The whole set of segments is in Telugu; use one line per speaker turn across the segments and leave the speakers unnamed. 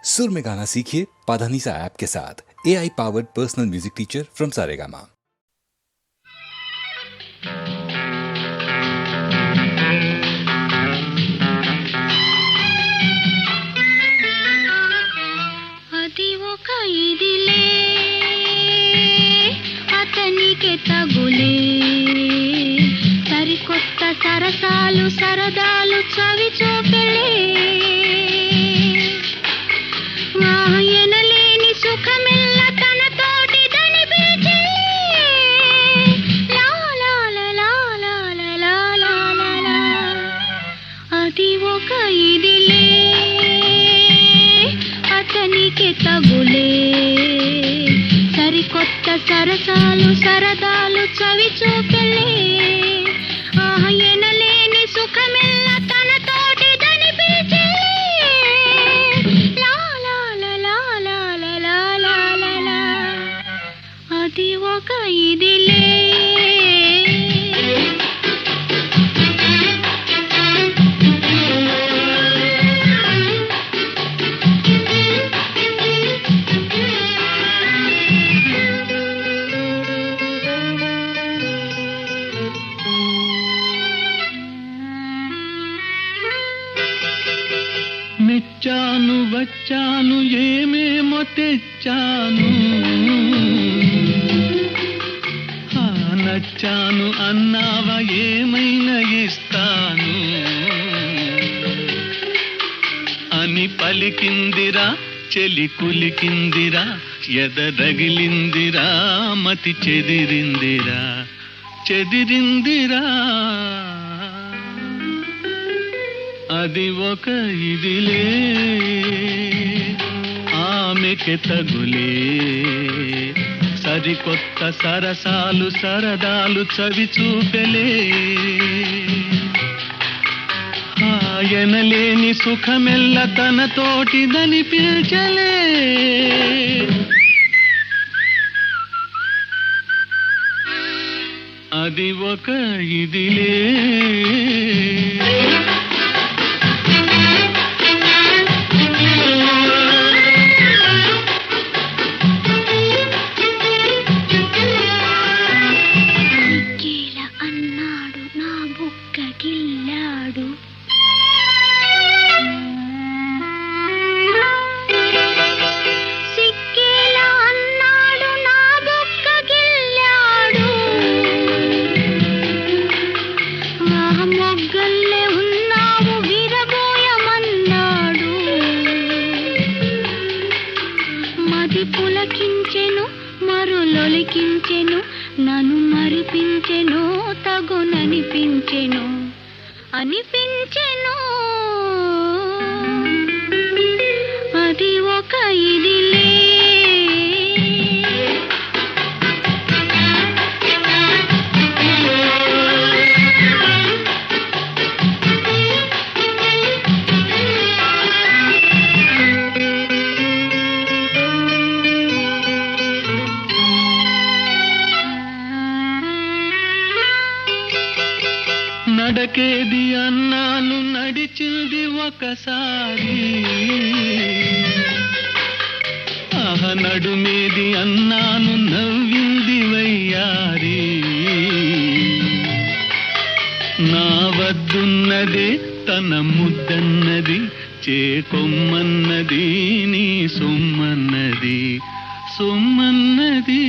सुर में गाना सीखिए पाधानीसा ऐप के साथ। AI powered personal music teacher from Saregama.
అది ఒక ఇదిలే అతనికి తగులే సరికొత్త సరసాలు సరదాలు చవి చూపెళ్ళే ఎనలేని సుఖమెల్ల తన తోటి దని పిలిచే అది ఒక ఇదిలే అతనికి తగులే సరికొత్త సరసాలు సరదాలు చవి చూపెళ్ళే ఎనలేని సుఖమెల్ల తన తోటి దని పిలిచే అది ఒక ఇదిలే
మెచ్చాను వచ్చాను ఏమేమో తెచ్చాను నచ్చాను అన్నావా ఏమైనా ఇస్తాను అని పలికిందిరా చెలి కులికిందిరా ఎదరగిలిందిరా మతి చెదిరిందిరా చెదిరిందిరా అది ఒక ఇదిలే ఆమెకి తగులే సరికొత్త సరసాలు సరదాలు చవి చూపెలే ఆయనలేని సుఖమెల్ల తన తోటిదని పిలిచలే అది ఒక ఇదిలే
పులకించెను మరులొలికించెను నన్ను మరిపించెను తగుననిపించెను అనిపించెను అది ఒక ఇదిలే
నడకేది అన్నాను నడిచింది ఒకసారి నడుమేది అన్నాను నవ్వింది వయ్యారి నా వద్దున్నదే తన ముద్దన్నది చేకొమ్మన్నది నీ సొమ్మన్నది సొమ్మన్నది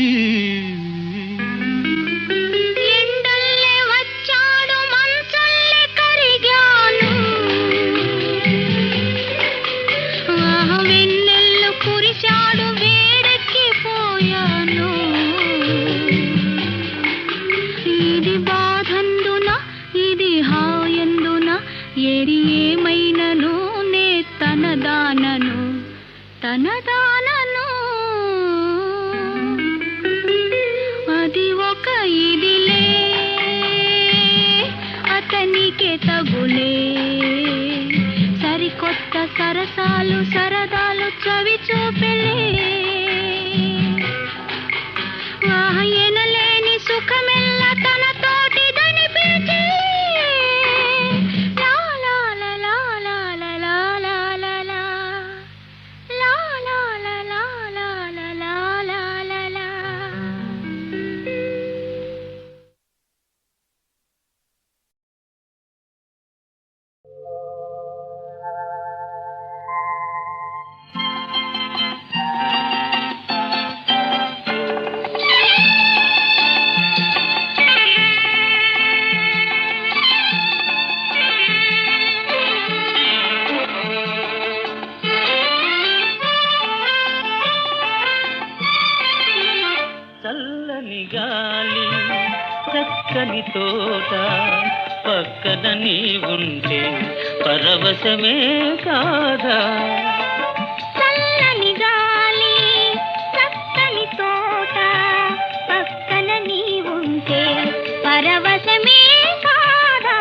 ఏరి ఏమైనను నే తనదానను తనదానను అది ఒక ఇదిలే అతనికి తగులే సరికొత్త సరసాలు సరదాలు చవి చూపెలే ఎనలేని సుఖమెల్ల తన తోటి దని పిలిచే la la la la la la la la la
చక్కని తోట పక్కన నీ ఉంటే పరవశమే కాదా
చల్లని గాలి చక్కని తోట పక్కన నీ ఉంటే పరవశమే కాదా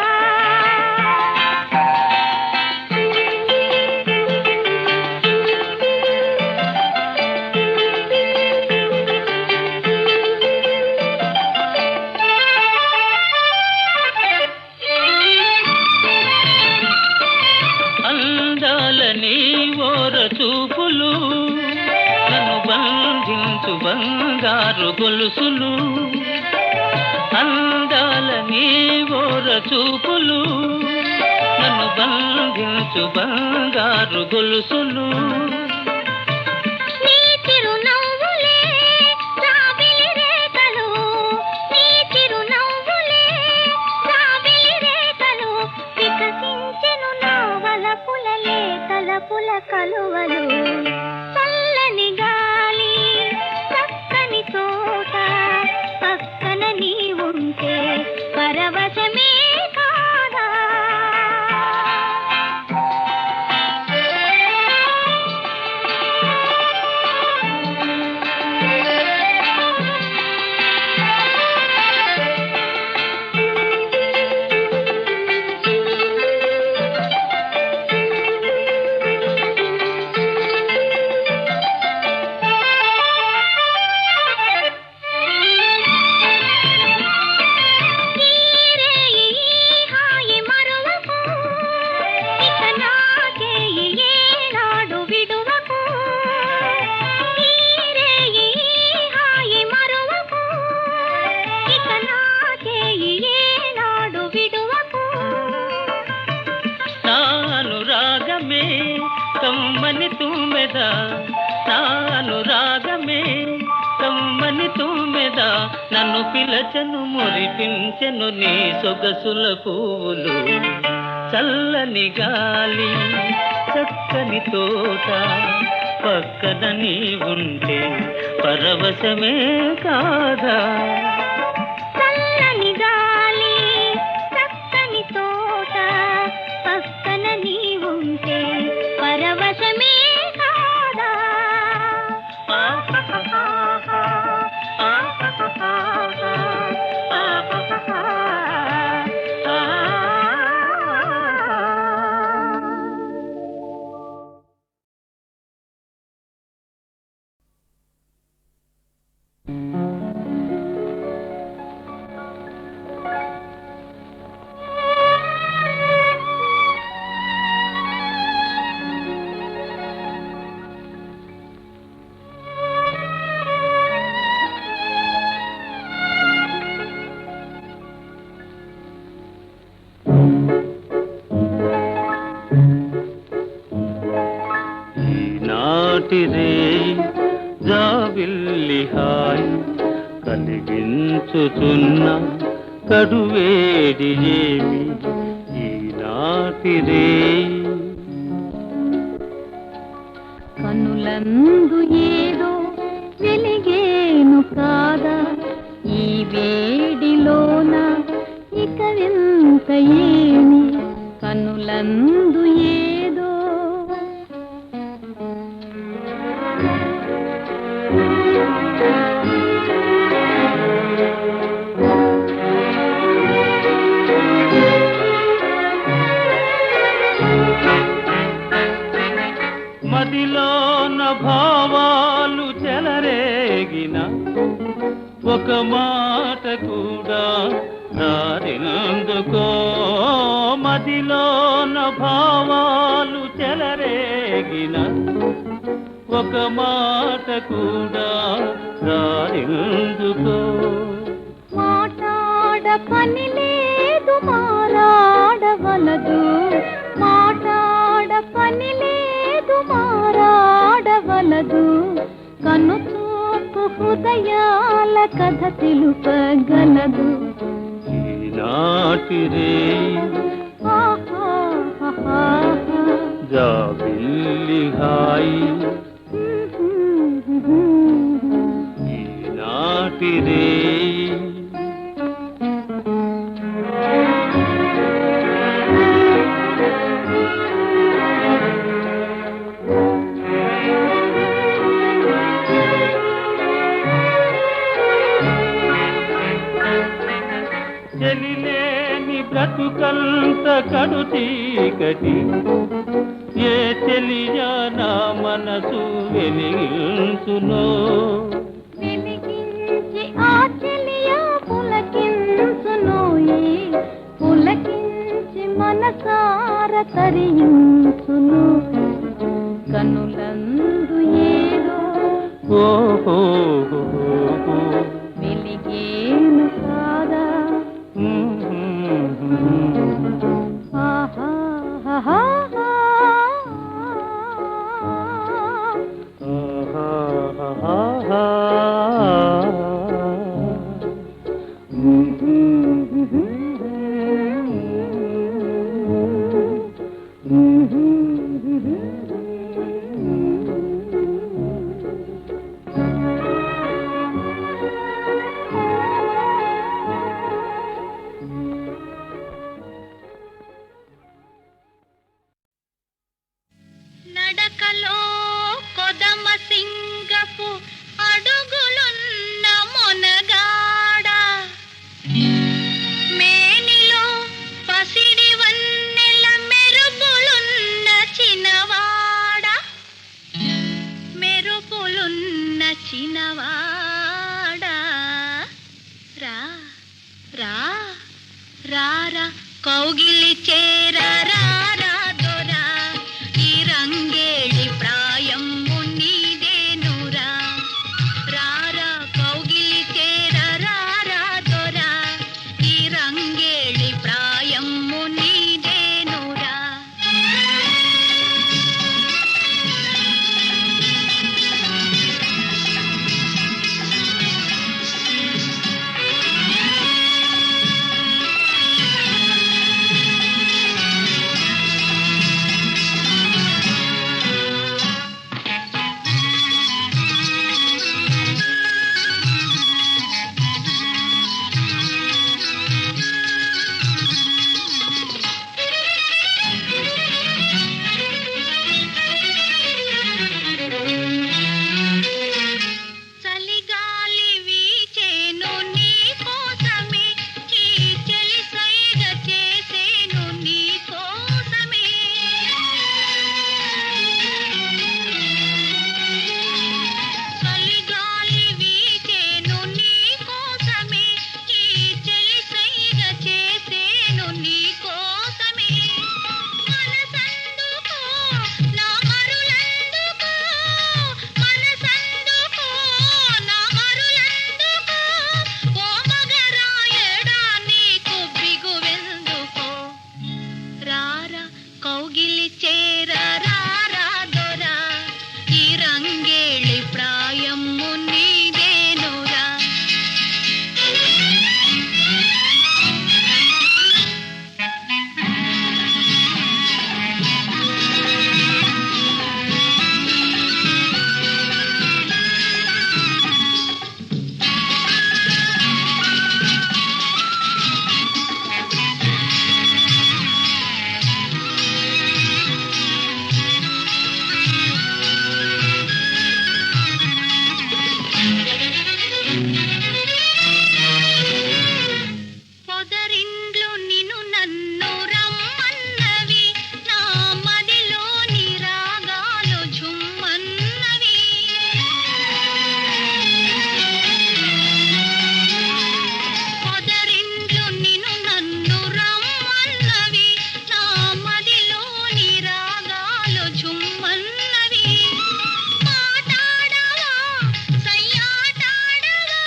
అందాలని ఓర చూపులు నన్ను బంధించు బంగారు గొలుసులు అందాలని ఓర చూపులు నన్ను బంధించు బంగారు గొలుసులు
నీ చిరునవ్వులే జాబిలి రేఖలు నీ చిరునవ్వులే జాబిలి రేఖలు వికసించెను నా వలపుల లేఖలపుల కలువలు చల్లని గాలి చక్కని తోట పక్కన నీ ఉంటే పరవశమే కాదా
నానురాగమే కమ్మని తుమ్మెద నానురాగమే కమ్మని తుమ్మెద నన్ను పిలచను మురిపించెను నీ సొగసుల పువ్వులు చల్లని గాలి చక్కని తోట పక్కన నీ ఉంటే పరవశమే కాదా
చల్లని గాలి చక్కని తోట పక్కన నీ ఉంటే పరవశమే కాదా
ఈనాటిరే జాబిల్లి హాయ్ కలిగించుతున్న కడువేడి ఏమి ఈనాటిరే
కనులందు ఏదో వెలిగేను కాదా ఈ వేడిలోన ఇక వింత ఏమి కనులందు ఏదో
మదిలోన భావాలు చెలరేగిన ఒక మాట కూడా రారెందుకో మదిలోన భావాలు చెలరేగిన ఒక మాట కూడా రారెందుకో
మాట్లాడ పని లేదు మారాడవలదు మాట్లాడ పని లేదు మారాడవలదు కను చూపు హృదయాల కథ తెలుపగలదు
ఈనాటిరే జాబిల్లి హాయి ఈనాటిరే ఎంత కడు చీకటి ఏ చెలియా నా మనసు వెలిగించునో
వెలిగించి ఆ చెలియా పులకించునోయి పులకించి మనసార తరించును కనులందు ఏదో
ఓహో
వెలిగేను కాదా
నడకలో కొదమ సింగపు అడుగులున్న మొనగాడ మేనిలో పసిడి వన్నెల మెరుపులున్న చిన్నవాడ మెరుపులున్న చిన్నవాడ రా రా రారా కౌగిలి చేర రారా దొరా ఈ రంగేళి ప్రాయము నీదేనురా రారా కౌగిలి చేర రారా దొరా ఈ రంగేళి ప్రాయము నీదేనురా చలిగాలి వీచేను నీ కోసమే ఈ చెలి సైగ చేసేను నీ కోసమే చలిగాలి వీచేను నీ కోసమే ఈ చెలి సైగ చేసేను నీ కోసమే మనసందుకో నా మరులందుకో మనసందుకో నా మరులందుకో ఓ మగరాయడా నీకు బిగువెందుకో రారా కౌగిలి చేర రారా దొరా ఈ రంగేళి ప్రాయము నీదేనురా పొదరిండ్లు నిన్ను నన్ను రమ్మన్నవి నా మదిలోని రాగాలు ఝుమ్మన్నవి పొదరిండ్లు నిన్ను నన్ను రమ్మన్నవి నా మదిలోని రాగాలు ఝుమ్మన్నవి మాటాడవా సయ్యాటాడవా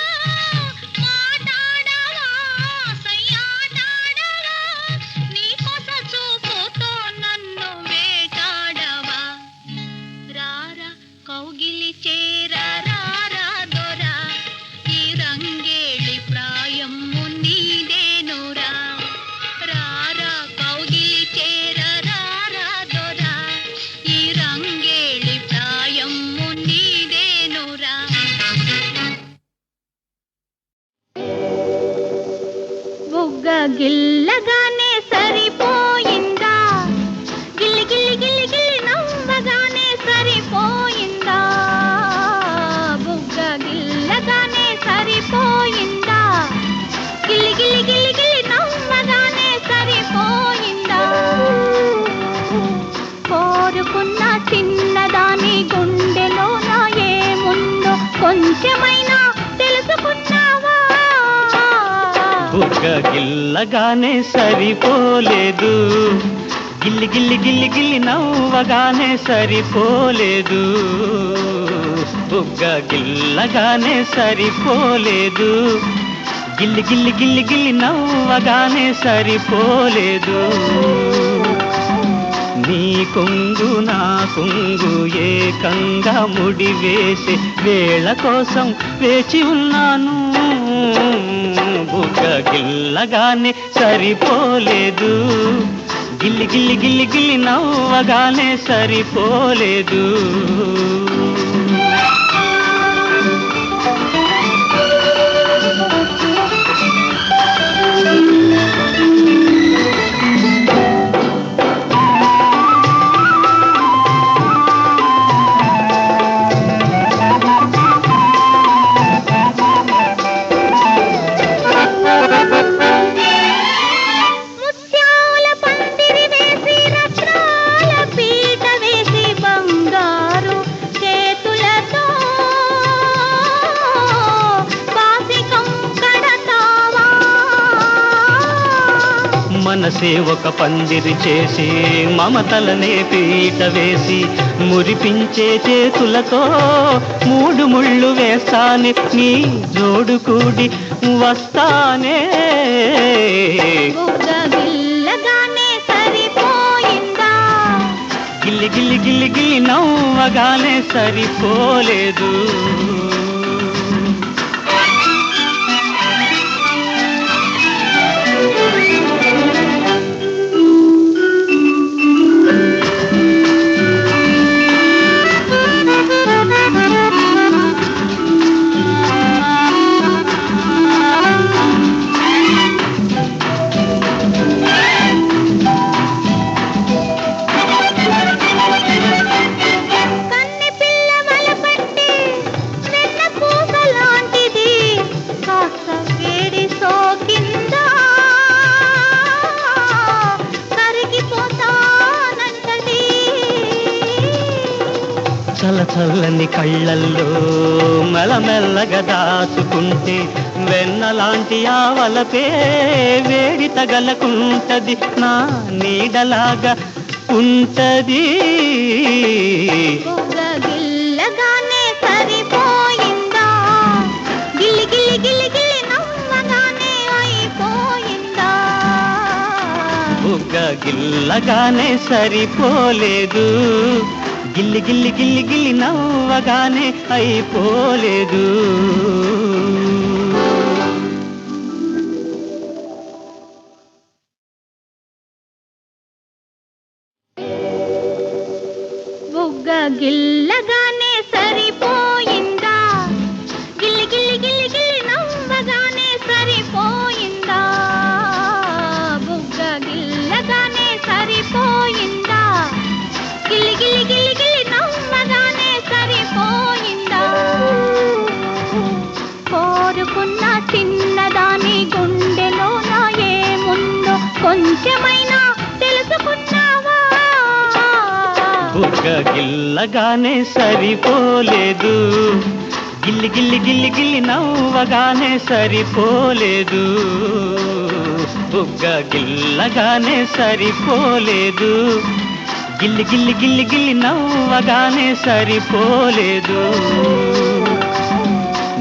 మాటాడవా సయ్యాటాడవా నీ కొస చూపుతో నన్ను వేటాడవా రారా కౌగిలి చేర రారా దొరా ఈ రంగేళి ప్రాయము నీదేనురా రారా కౌగిలి చేర రారా దొరా ఈ రంగేళి ప్రాయము నీదేనురా
బుగ్గ గిల్లగానే సరిపోయిందా గిల్లి గిల్లి గిల్లి గిల్లి నవ్వగానే సరిపోయిందా కొంచెమైనా తెలుసుకున్నావా?
బుగ్గ గిల్లగానే సరిపోలేదు, గిల్లి గిల్లి గిల్లి గిల్లి నవ్వగానే సరిపోలేదు. బుగ్గ గిల్లగానే సరిపోలేదు, గిల్లి గిల్లి గిల్లి గిల్లి నవ్వగానే సరిపోలేదు. నీ కొంగు నా కొంగు ఏకంగా ముడివేసి వేళ కోసం వేచి ఉన్నాను. బుగ్గ గిల్లగానే సరిపోలేదు, గిల్లి గిల్లి గిల్లి గిల్లి నవ్వగానే సరిపోలేదు.
ముత్యాల పందిరి వేసి రత్నాల పీట వేసి బంగారు చేతులతో బాసికం కడతావా?
మనసే ఒక పందిరి చేసి మమతలనే పీట వేసి మురిపించే చేతులతో మూడు ముళ్ళు వేస్తానే, నీ జోడు కూడి వస్తానే.
బుగ్గ గిల్లగానే సరిపోయిందా?
గిల్లి గిల్లి గిల్లి గిల్లి నవ్వగానే సరిపోలేదు.
కన్నె పిల్ల వలపట్టి వెన్న పూస లాంటిది కాస్త వేడి సోకిందా? కరిగిపోతానంటది.
చల్ల చల్లని కళ్ళల్లో మెల్లమెల్లగా దాచుకుంటే వెన్నలాంటి ఆవలపే వేడి తగలకుంటది, నా నీడలాగా ఉంటది.
బుగ్గ గిల్లగానే సరిపోయిందా? గిల్లి గిల్లి గిల్లి గిల్లి నవ్వగానే అయిపోయిందా?
బుగ్గ గిల్లగానే సరిపోలేదు, గిల్లి గిల్లి గిల్లి గిల్లి నవ్వగానే అయిపోలేదు.
బుగ్గ గిల్లగానే సరిపోయిందా? గిల్లి గిల్లి గిల్లి గిల్లి నవ్వగానే సరిపోయిందా? బుగ్గ గిల్లగానే సరిపోయిందా? గిల్లి గిల్లి గిల్లి గిల్లి నవ్వగానే సరిపోయిందా? కోరుకున్న చిన్నదాని గుండెలో నా ఏముందో కొంచెమైనా తెలుసుకున్నావా?
బుగ్గ గిల్లగానే సరిపోలేదు, గిల్లి గిల్లి గిల్లి గిల్లి నవ్వగానే సరిపోలేదు. బుగ్గ గిల్లగానే సరిపోలేదు, గిల్లి గిల్లి గిల్లి గిల్లి నవ్వగానే సరిపోలేదు.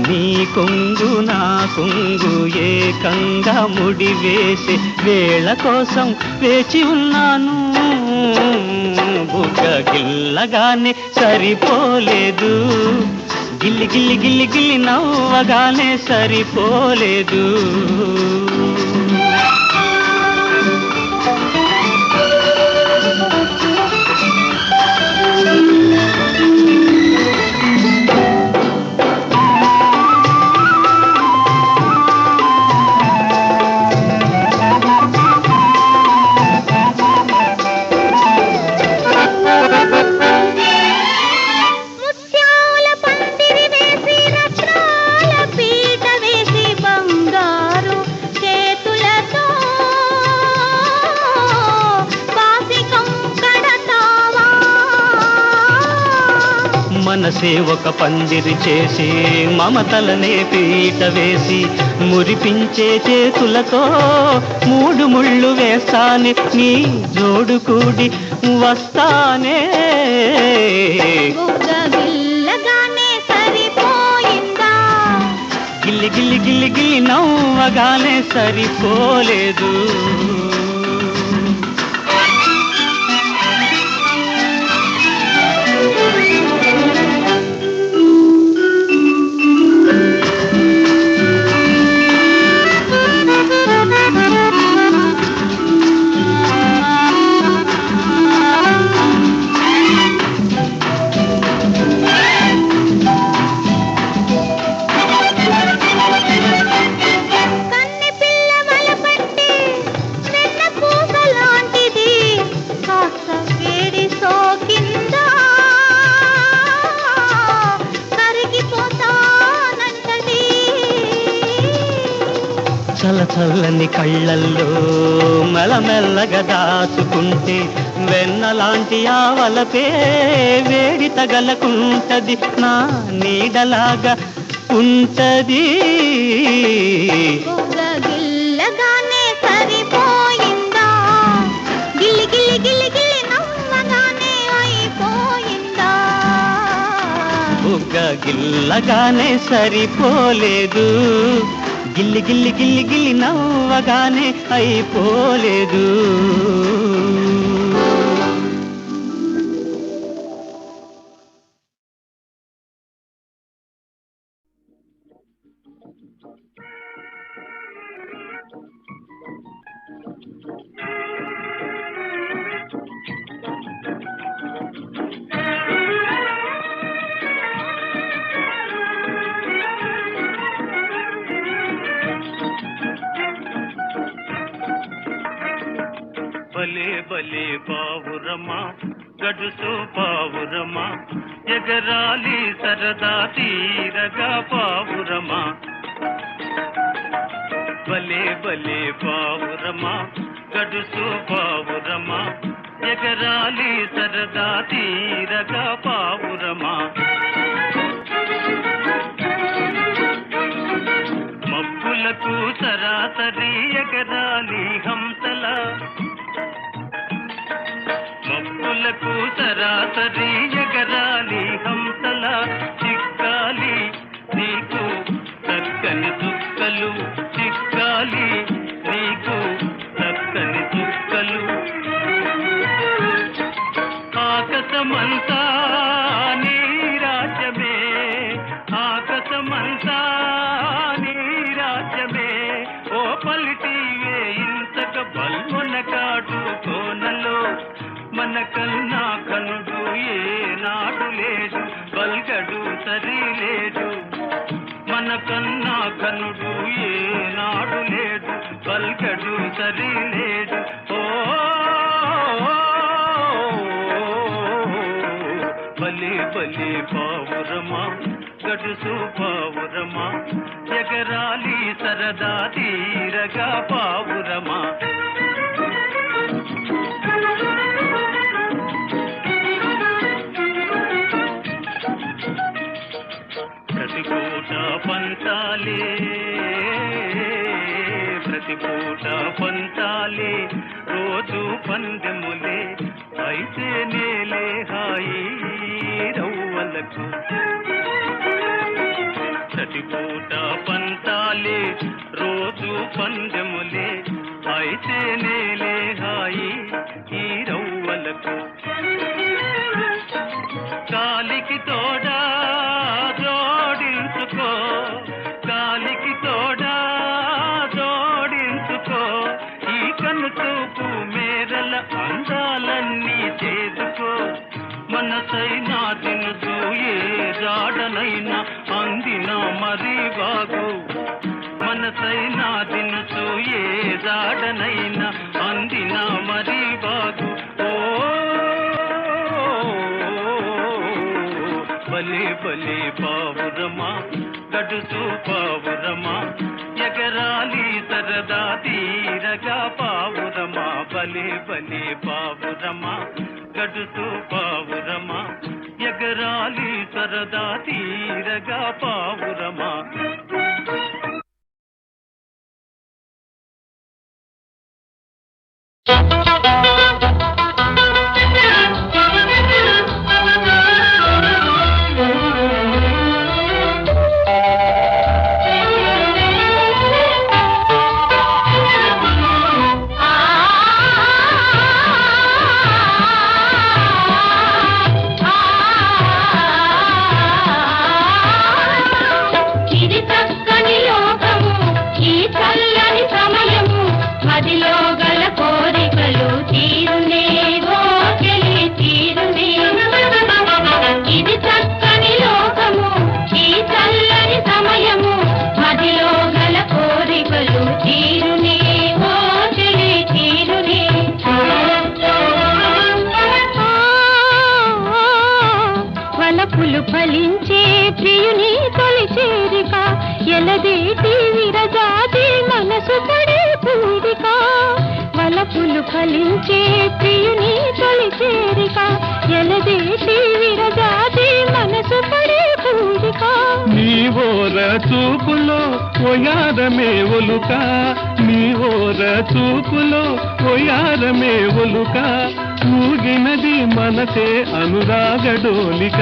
నీ కొంగు నా కొంగు ఏకంగా ముడివేసి వేళ కోసం వేచి ఉన్నాను. బుగ్గ గిల్లగానే సరిపోలేదు, గిల్లి గిల్లి గిల్లి గిల్లి నవ్వగానే సరిపోలేదు.
ముత్యాల పందిరి వేసి రత్నాల పీట వేసి బంగారు
మనసే ఒక పందిరి చేసి మమతలనే పీట వేసి మురిపించే చేతులతో మూడు ముళ్ళు వేస్తానే నీ జోడు కూడి వస్తానే.
బుగ్గ గిల్లగానే సరిపోయిందా,
గిల్లి గిల్లి గిల్లి గిల్లి నవ్వగానే సరిపోలేదు.
కన్నె పిల్ల వలపట్టి వెన్న పూస లాంటిది కాస్త వేడి సోకిందా, కరిగిపోతానంటది.
చల్ల చల్లని కళ్ళల్లో మెల్లమెల్లగా దాచుకుంటే వెన్నలాంటి ఆవలపే వేడి తగలకుంటది, నా నీడలాగా ఉంటది.
బుగ్గ గిల్లగానే సరిపోయిందా, గిల్లి గిల్లి గిల్లి గిల్లి నవ్వగానే అయిపోయిందా.
బుగ్గ గిల్లగానే సరిపోలేదు, గిల్లి గిల్లి గిల్లి గిల్లి నవ్వగానే అయిపోలేదు.
భలే భలే పావురమా గడుసు పావురమా ఎగరాలి సరదా తీరగా పావురమా. భలే భలే పావురమా గడుసు పావురమా ఎగరాలి సరదా తీరగా పావురమా. మబ్బులకు సరాసరి ఎగరాలి హంసలా, మబ్బులకు సరాసరి ఎగరాలి హంసలా చిక్కాలి నీకు చక్కని చుక్కలు, చిక్కాలి నీకు చక్కని చుక్కలు. ఆకాశమంతా నీ రాజ్యమే, ఆకాశమంతా నీ రాజ్యమే, ఓ పలిటివే ఇంతక బల్మొన కాటు కోనలో. మన కన్నా కనుడు ఏ నాడు లేడు, బల్గడు సరి లేడు. మన కన్నా కనుడు ఏ నాడు లేడు, బల్గడు సరి లేడు. ఓ బలి బలి పావురమా గడుసు పావురమా ఎగరాలి సరదా తీరగా పావురమా. ప్రతిపూట పంచాలి, ప్రతిపూట పంచాలి రోజు పందెములే, అయితే నేలే హాయి రవ్వలకు. ప్రతిపూట పంచాలి రోజు పందెములే, అయితే నేలే హాయి ఈ రవ్వలకు. కాలికి తోడా జోడించుకో, కాలికి తోడా జోడించుకో, ఈ కన్ను చూపు మేరల అందాలన్నీ చేసుకో. మనసైనా తినుసు ఏ జాడనైనా అందిన మరి బాగు, మనసైనా తినుసు ఏ జాడనైనా అందిన మరి బాగు. ఓ బలి బలి పావురమా గడుసు పావురమా ఎగరాలి సరదా తీరగా పావురమా. బలి బలి పావురమా గడుసు పావురమా ఎగరాలి సరదా తీరగా పావురమా.
ఇది చక్కని లోకము, ఈ చల్లని సమయము, మదిలో గల కోరికలు తీరునే ఓ చెలి తీరునే. ఇది చక్కని లోకము, ఈ చల్లని సమయము, మదిలో గల కోరికలు తీరునే ఓ చెలి తీరునే. వలపులు ఫలించే ప్రియుని తొలి చేరిక, ఎలదేటి విరజాతి మనసు పడే పూరిక. వలపులు ఫలించే ప్రియుని తొలి చేరిక, ఎలదేటి విరజాతి మనసు పడే పూరిక.
నీ ఓర చూపులో ఒయారమే ఒలుక, నీ ఓర చూపులో ఒయారమే ఒలుక, ఊగినది మనసే అనురాగడోలిక.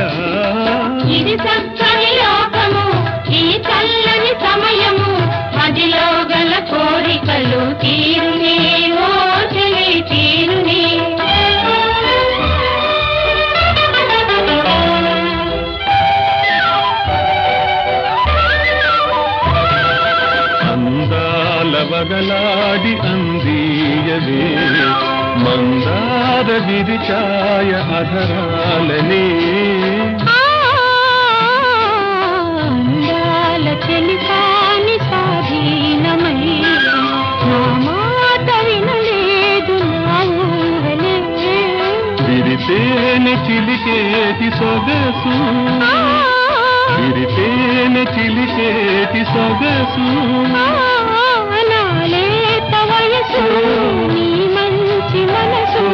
ఇది చక్కని లోకము, ఈ చల్లని సమయము, మదిలో గల కోరికలు తీరునే ఓ చెలి తీరునే.
అందాల వగలాడి అందియవే మందార విరిచాయ అధరాలనే.
అందాల చెలికాని స్వాధీనమై, నా మాట వినలేదు నా ఊహలే.
విరితేనె చిలికేటి సొగసు, విరితేనె చిలికేటి సొగసు.
నాలేత వయసు, నీ మంచి మనసు,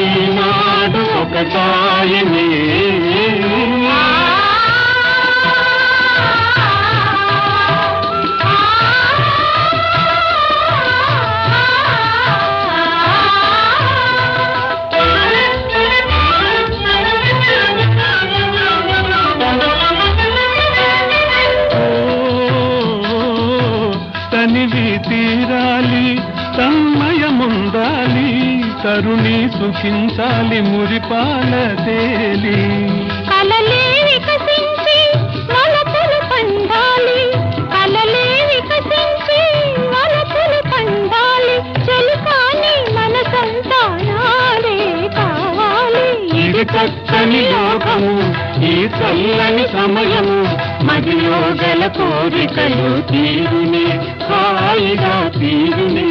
ఈనాడు ఒకటాయనే. తనివి తీరాలి తన్మయముందాలి, తరుణి సుఖించాలి మురిపాల తేలి.
కలలే వికసించి వలపులు పండాలి, కలలే వికసించి వలపులు పండాలి. చెలికాని మనసంతా నాదే కావాలి.
ఇది చక్కని లోకము, ఈ చల్లని సమయము, మదిలో గల కోరికలు తీరునే హాయిగా తీరునే.